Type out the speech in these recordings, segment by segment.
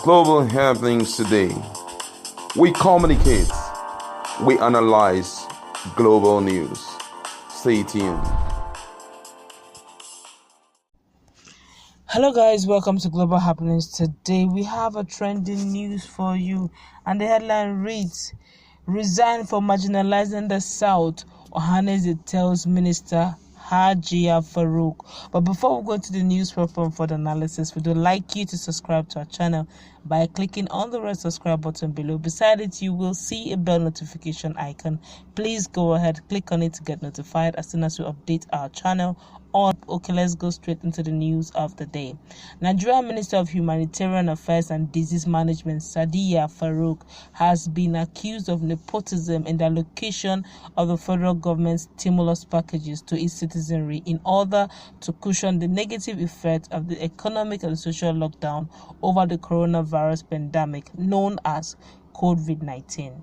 global happenings today. We communicate, we analyze global news. Stay tuned. Hello guys, welcome to Global Happenings. Today we have a trending news for you, and the headline reads, "Resign for marginalizing the South, Ohaneze tells Minister Hajiya Farouq." But before we go into the news platform for the analysis, we would like you to subscribe to our channel by clicking on the red subscribe button below. Beside it, you will see a bell notification icon. Please go ahead, click on it to get notified as soon as we update our channel. Okay, let's go straight into the news of the day. Nigerian Minister of Humanitarian Affairs and Disease Management, Hajiya Farouq, has been accused of nepotism in the allocation of the federal government's stimulus packages to its citizenry in order to cushion the negative effects of the economic and social lockdown over the coronavirus pandemic known as COVID-19.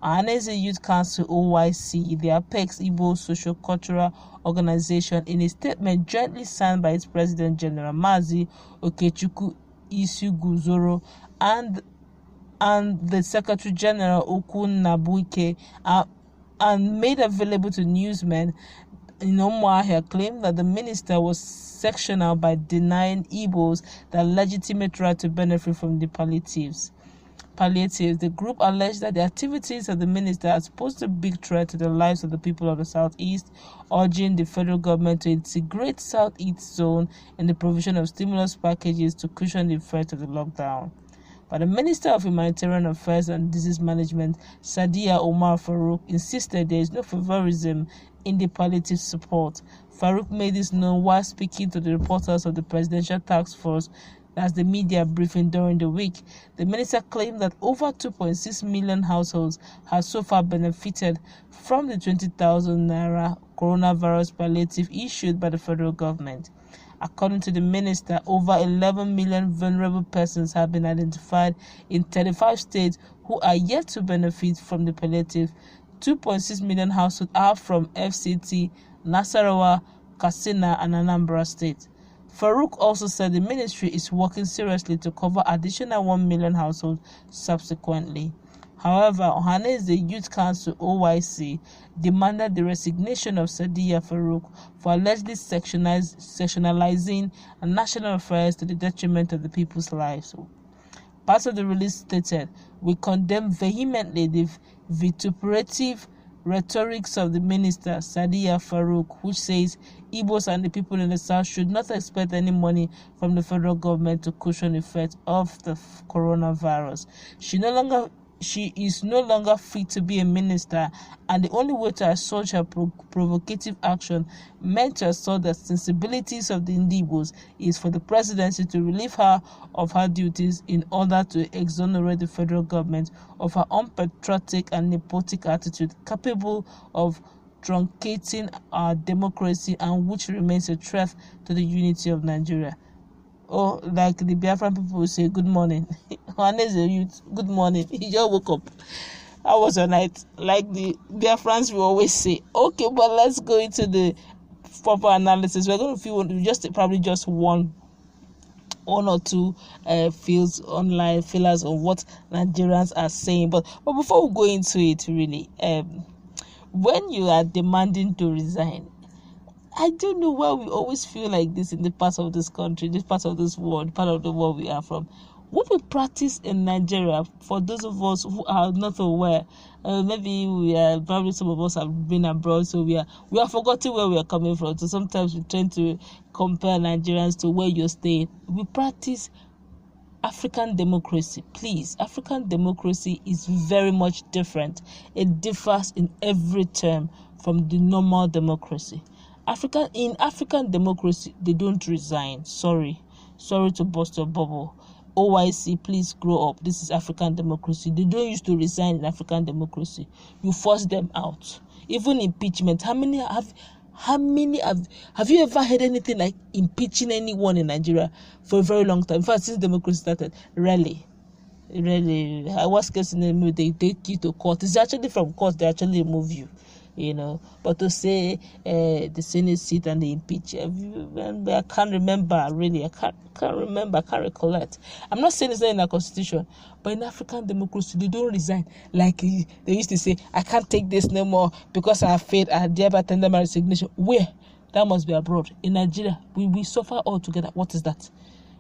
Ohaneze Youth Council (OYC), the Apex Igbo socio-cultural organization, in a statement jointly signed by its President General Mazi Okechukwu Isuguzoro and the Secretary General Okun Nabuike, and made available to newsmen in Umuahia, claimed that the minister was sectional by denying Igbos their legitimate right to benefit from the palliatives. The group alleged that the activities of the minister has posed a big threat to the lives of the people of the Southeast, urging the federal government to integrate Southeast zone in the provision of stimulus packages to cushion the effects of the lockdown. But the Minister of Humanitarian Affairs and Disease Management, Hajiya Farouq, insisted there is no favorism in the palliative support. Farouq made this known while speaking to the reporters of the Presidential Task Force as the media briefing during the week. The minister claimed that over 2.6 million households have so far benefited from the 20,000 naira coronavirus palliative issued by the federal government. According to the minister, over 11 million vulnerable persons have been identified in 35 states who are yet to benefit from the palliative. 2.6 million households are from H0t, Nasarawa, Katsina, and Anambra states. Farouq also said the ministry is working seriously to cover additional 1 million households subsequently. However, Ohaneze Youth Council (OYC) demanded the resignation of Hajiya Farouq for allegedly sectionalizing national affairs to the detriment of the people's lives. Part of the release stated, "We condemn vehemently the vituperative rhetorics of the minister, Hajiya Farouq, which says Igbos and the people in the South should not expect any money from the federal government to cushion the effects of the coronavirus. She is no longer fit to be a minister, and the only way to assuage her provocative action meant to assert the sensibilities of the Ndebos is for the presidency to relieve her of her duties in order to exonerate the federal government of her unpatriotic and nepotic attitude capable of truncating our democracy and which remains a threat to the unity of Nigeria." Oh, like the Biafran people will say, good morning. Ohaneze Youth, good morning. You just woke up. How was your night? Like the Biafrans will always say. Okay, but let's go into the proper analysis. We're going to feel probably just one or two feelers on what Nigerians are saying. But before we go into it, really, when you are demanding to resign, I don't know why we always feel like this in the part of this country, this part of this world, part of the world we are from. What we practice in Nigeria, for those of us who are not aware, maybe probably some of us have been abroad, so we are forgetting where we are coming from. So sometimes we tend to compare Nigerians to where you're staying. We practice African democracy. Please, African democracy is very much different. It differs in every term from the normal democracy. In African democracy, they don't resign. Sorry to burst your bubble. OYC, please grow up. This is African democracy. They don't used to resign in African democracy. You force them out. Even impeachment. How many have you ever heard anything like impeaching anyone in Nigeria for a very long time? In fact, since democracy started, rarely. Worst case scenario, they take you to court. It's actually from court they actually remove you. But to say the Senate seat and the impeach, I can't remember, really. I can't remember, I can't recollect. I'm not saying it's not in our constitution, but in African democracy, they don't resign. Like they used to say, I can't take this no more because I have failed, I thereby tender my resignation. Where? That must be abroad. In Nigeria, we suffer all together. What is that?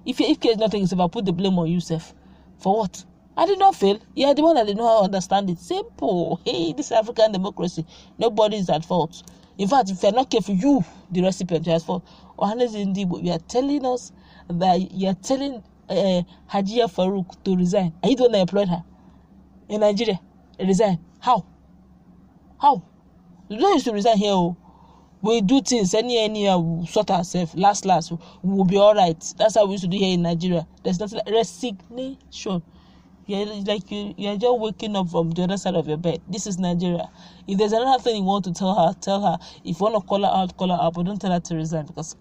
If case nothing is about, put the blame on yourself. For what? I did not fail. You're the one that did not understand it. Simple. Hey, this African democracy, nobody is at fault. In fact, if you're not careful, you, the recipient, you're at fault. Ohaneze ndem, you are telling us that you are telling Hajiya Farouq to resign. Are you the one that employed her in Nigeria? Resign. How? You don't used to resign here. Oh. We do things any we sort ourselves. Last, we'll be all right. That's how we used to do here in Nigeria. There's nothing like resignation. You're just waking up from the other side of your bed. This is Nigeria. If there's another thing you want to tell her. If you want to call her out, but don't tell her to resign, because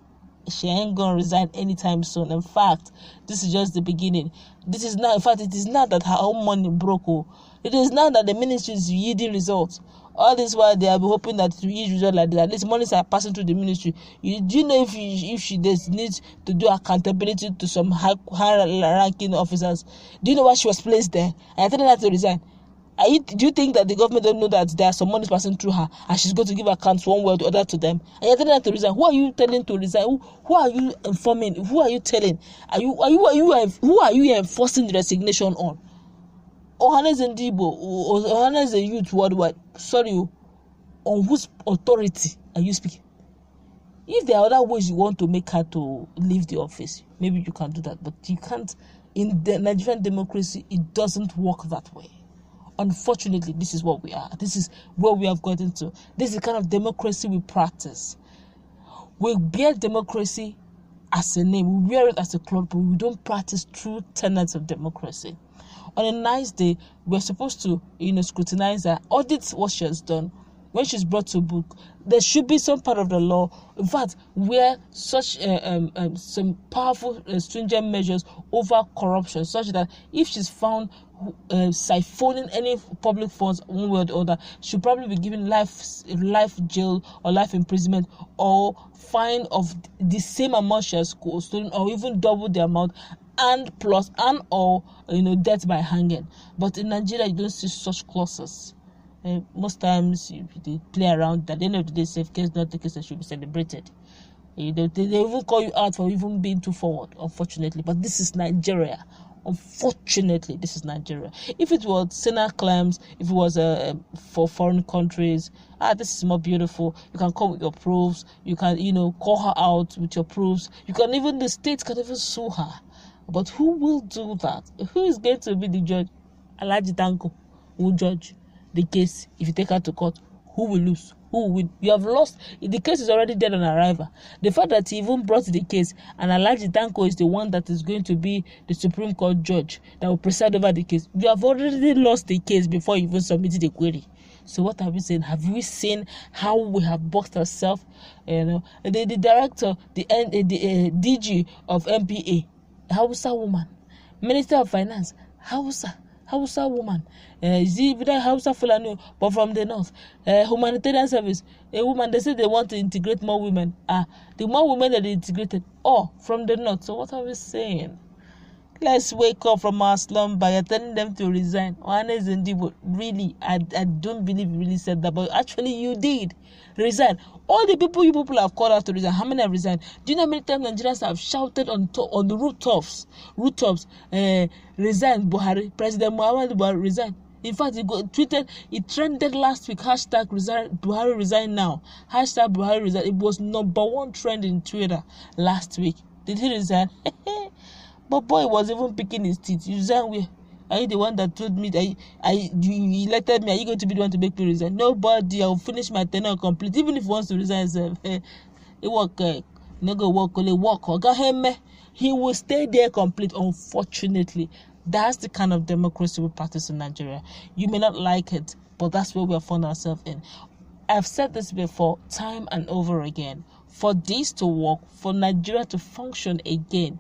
she ain't gonna resign anytime soon. In fact, this is just the beginning. It is not that her own money broke. It is now that the ministry is yielding results. All this while they are hoping that it will yield results like that. At least monies are passing through the ministry. Do you know if she does need to do accountability to some high ranking officers? Do you know why she was placed there? And I telling her to resign. Do you think that the government don't know that there are some monies passing through her and she's going to give accounts one way or the other to them? And you're telling her to resign. Who are you telling to resign? Who are you informing? Who are you telling? Who are you enforcing the resignation on? Ohaneze ndem, Ohaneze youth worldwide. Sorry, on whose authority are you speaking? If there are other ways you want to make her to leave the office, maybe you can do that. But you can't. In the Nigerian democracy, it doesn't work that way. Unfortunately, this is what we are. This is where we have gotten to. This is the kind of democracy we practice. We bear democracy as a name. We wear it as a cloth, but we don't practice true tenets of democracy. On a nice day, we're supposed to, scrutinize her, audit what she has done. When she's brought to book, there should be some part of the law, in fact, where such some powerful stringent measures over corruption, such that if she's found siphoning any public funds one way or the other, she'll probably be given life jail or life imprisonment, or fine of the same amount she has stolen, or even double the amount, and plus death by hanging. But in Nigeria, you don't see such clauses. Most times they play around. At the end of the day, safe case, not the case that should be celebrated. They even call you out for even being too forward, unfortunately. But this is Nigeria. Unfortunately, this is Nigeria. If it was Senate claims, if it was for foreign countries, this is more beautiful. You can come with your proofs. You can, call her out with your proofs. You can even, the state can even sue her. But who will do that? Who is going to be the judge? Alhaji Tanko will judge the case. If you take her to court, who will lose? Who will win? You have lost. The case is already dead on arrival. The fact that he even brought the case, and Alhaji Tanko is the one that is going to be the Supreme Court judge that will preside over the case. You have already lost the case before you even submitted the query. So what have we seen? Have we seen how we have boxed ourselves? The director, the DG of MPA, Hausa woman. Minister of Finance, Hausa woman. Hausa Fulani, but from the north. Humanitarian service, a woman. They say they want to integrate more women. The more women that they integrated, from the north. So what are we saying? Let's wake up from our slumber. You're telling them to resign. Ohaneze ndem, really, I don't believe you really said that, but actually you did resign. All the people you people have called out to resign, how many have resigned? Do you know how many times Nigerians have shouted on the rooftops, resign Buhari, President Muhammadu Buhari, resign. In fact, it trended last week, hashtag Buhari resign now, hashtag Buhari resign. It was number one trend in Twitter last week. Did he resign? But boy was even picking his teeth. You resign where? Are you the one that told me that you elected me? Are you going to be the one to make me resign? Nobody. I'll finish my tenure complete. Even if he wants to resign himself, it work. No go work. Only work. He will stay there complete. Unfortunately, that's the kind of democracy we practice in Nigeria. You may not like it, but that's where we have found ourselves in. I've said this before, time and over again. For this to work, for Nigeria to function again,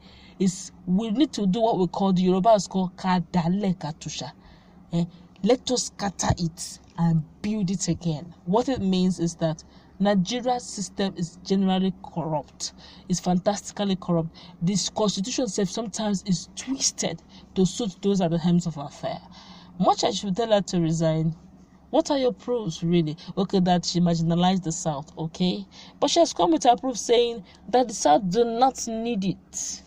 we need to do what we call, the Yorubas call kadale katusha. Let us scatter it and build it again. What it means is that Nigeria's system is generally corrupt. It's fantastically corrupt. This constitution itself sometimes is twisted to suit those at the helms of affair. Much as you tell her to resign, what are your proofs, really? Okay, that she marginalized the South, okay? But she has come with her proof saying that the South do not need it.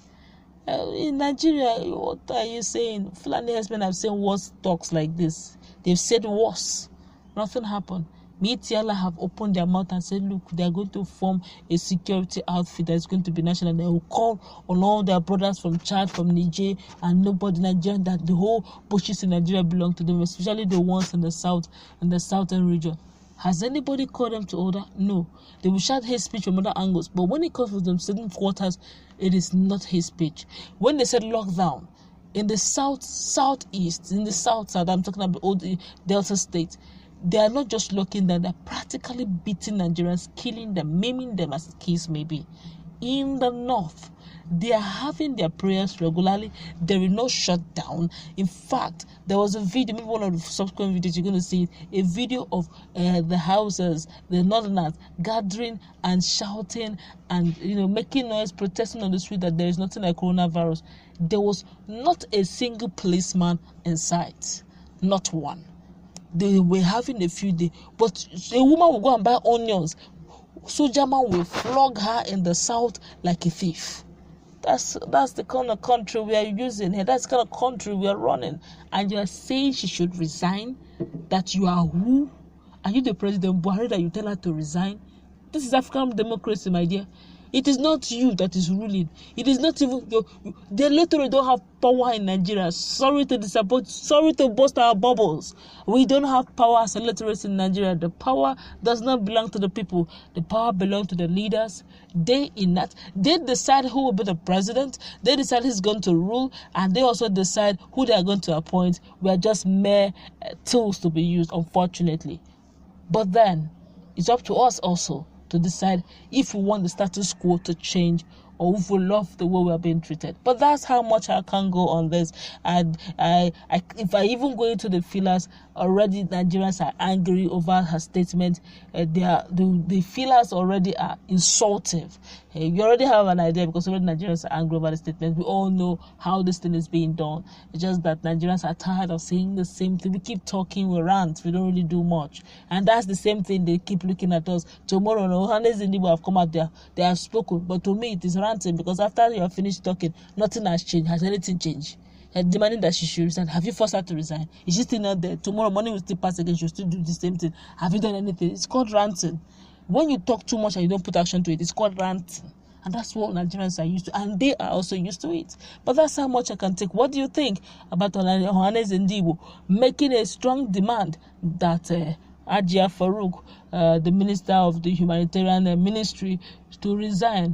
In Nigeria, what are you saying? Fulani husband have said worse talks like this. They've said worse. Nothing happened. Tiala have opened their mouth and said, look, they are going to form a security outfit that's going to be national. They will call on all their brothers from Chad, from Niger, and nobody Nigerian, that the whole bushes in Nigeria belong to them, especially the ones in the south, in the southern region. Has anybody called them to order? No. They will shout hate speech from other angles, but when it comes to them certain quarters, it is not hate speech. When they said lockdown, in the southeast, in the south, I'm talking about old Delta State, they are not just locking them, they're practically beating Nigerians, killing them, maiming them, as the case may be. In the north, they are having their prayers regularly. There is no shutdown. In fact, there was a video, maybe one of the subsequent videos you're going to see, a video of the houses, the northerners gathering and shouting and making noise, protesting on the street that there is nothing like coronavirus. There was not a single policeman in sight, not one. They were having a few days, but a woman will go and buy onions. Soldier man will flog her in the south like a thief. That's the kind of country we are using here. That's the kind of country we are running. And you are saying she should resign? That you are who? Are you the President Buhari that you tell her to resign? This is African democracy, my dear. It is not you that is ruling. It is not even they literally don't have power in Nigeria. Sorry to disappoint. Sorry to burst our bubbles. We don't have power as electorates in Nigeria. The power does not belong to the people. The power belongs to the leaders. They decide who will be the president. They decide who's going to rule, and they also decide who they are going to appoint. We are just mere tools to be used, unfortunately. But then it's up to us also to decide if we want the status quo to change or if we love the way we are being treated. But that's how much I can go on this. And if I even go into the feelers, already Nigerians are angry over her statement. The feelers already are insultive. You already have an idea because already Nigerians are angry over the statement. We all know how this thing is being done. It's just that Nigerians are tired of saying the same thing. We keep talking, we rant, we don't really do much. And that's the same thing they keep looking at us. Tomorrow, Ohaneze and ndem have come out there. They have spoken. But to me, it is ranting because after you have finished talking, nothing has changed. Has anything changed? Demanding that she should resign. Have you forced her to resign? Is she still not there? Tomorrow morning will still pass again. She'll still do the same thing. Have you done anything? It's called ranting. When you talk too much and you don't put action to it, it's called ranting. And that's what Nigerians are used to. And they are also used to it. But that's how much I can take. What do you think about Ohaneze and ndem making a strong demand that Hajiya Farouq, the Minister of the Humanitarian Ministry, to resign?